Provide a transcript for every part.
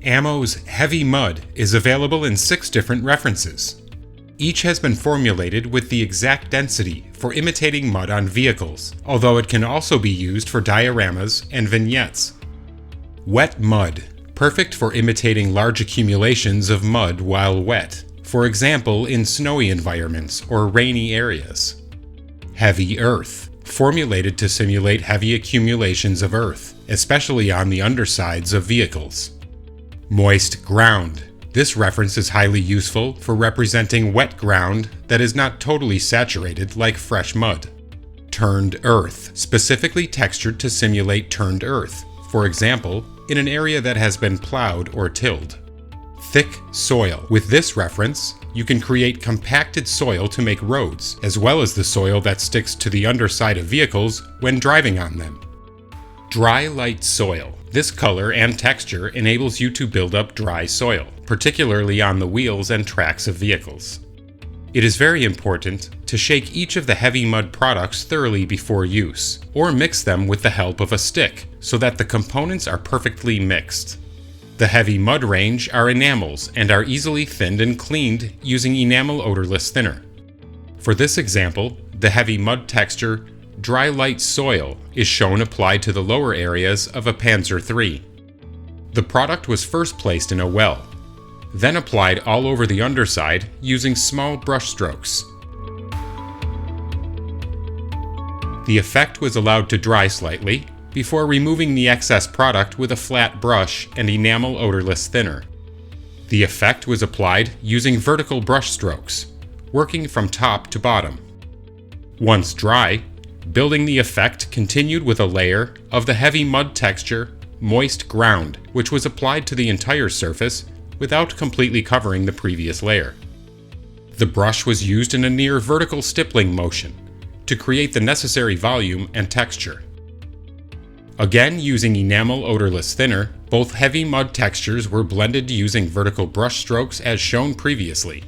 Ammo's Heavy Mud is available in 6 different references. Each has been formulated with the exact density for imitating mud on vehicles, although it can also be used for dioramas and vignettes. Wet mud, perfect for imitating large accumulations of mud while wet, for example in snowy environments or rainy areas. Heavy earth, formulated to simulate heavy accumulations of earth, especially on the undersides of vehicles. Moist ground. This reference is highly useful for representing wet ground that is not totally saturated like fresh mud. Turned earth, specifically textured to simulate turned earth, for example, in an area that has been plowed or tilled. Thick soil. With this reference, you can create compacted soil to make roads, as well as the soil that sticks to the underside of vehicles when driving on them. Dry light soil. This color and texture enables you to build up dry soil, particularly on the wheels and tracks of vehicles. It is very important to shake each of the heavy mud products thoroughly before use, or mix them with the help of a stick, so that the components are perfectly mixed. The heavy mud range are enamels and are easily thinned and cleaned using enamel odorless thinner. For this example, the heavy mud texture Dry light soil is shown applied to the lower areas of a Panzer IV. The product was first placed in a well, then applied all over the underside using small brush strokes. The effect was allowed to dry slightly before removing the excess product with a flat brush and enamel odorless thinner. The effect was applied using vertical brush strokes, working from top to bottom. Once dry, building the effect continued with a layer of the heavy mud texture, moist ground, which was applied to the entire surface without completely covering the previous layer. The brush was used in a near vertical stippling motion to create the necessary volume and texture. Again, using enamel odorless thinner, both heavy mud textures were blended using vertical brush strokes as shown previously.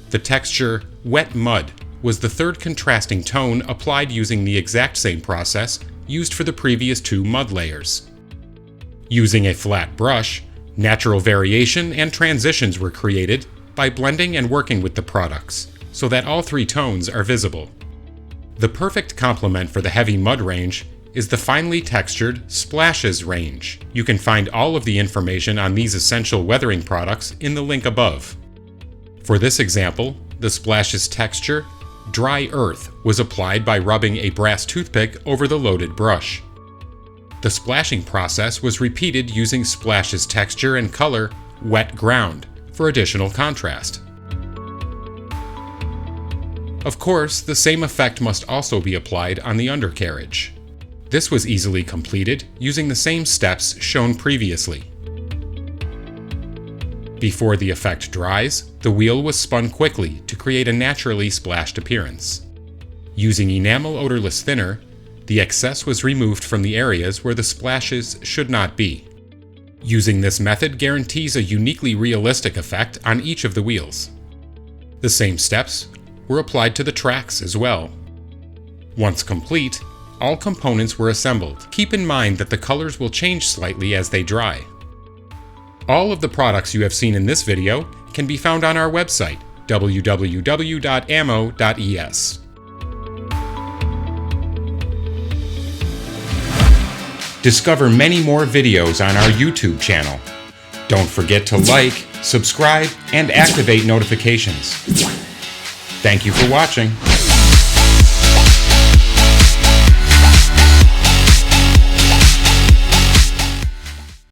The texture wet mud was the third contrasting tone applied using the exact same process used for the previous 2 mud layers. Using a flat brush, natural variation and transitions were created by blending and working with the products, so that all 3 tones are visible. The perfect complement for the heavy mud range is the finely textured splashes range. You can find all of the information on these essential weathering products in the link above. For this example, the splashes texture Dry earth was applied by rubbing a brass toothpick over the loaded brush. The splashing process was repeated using splashes texture and color wet ground for additional contrast. Of course, the same effect must also be applied on the undercarriage. This was easily completed using the same steps shown previously. Before the effect dries, the wheel was spun quickly to create a naturally splashed appearance. Using enamel odorless thinner, the excess was removed from the areas where the splashes should not be. Using this method guarantees a uniquely realistic effect on each of the wheels. The same steps were applied to the tracks as well. Once complete, all components were assembled. Keep in mind that the colors will change slightly as they dry. All of the products you have seen in this video can be found on our website, www.ammo.es. Discover many more videos on our YouTube channel. Don't forget to like, subscribe, and activate notifications. Thank you for watching.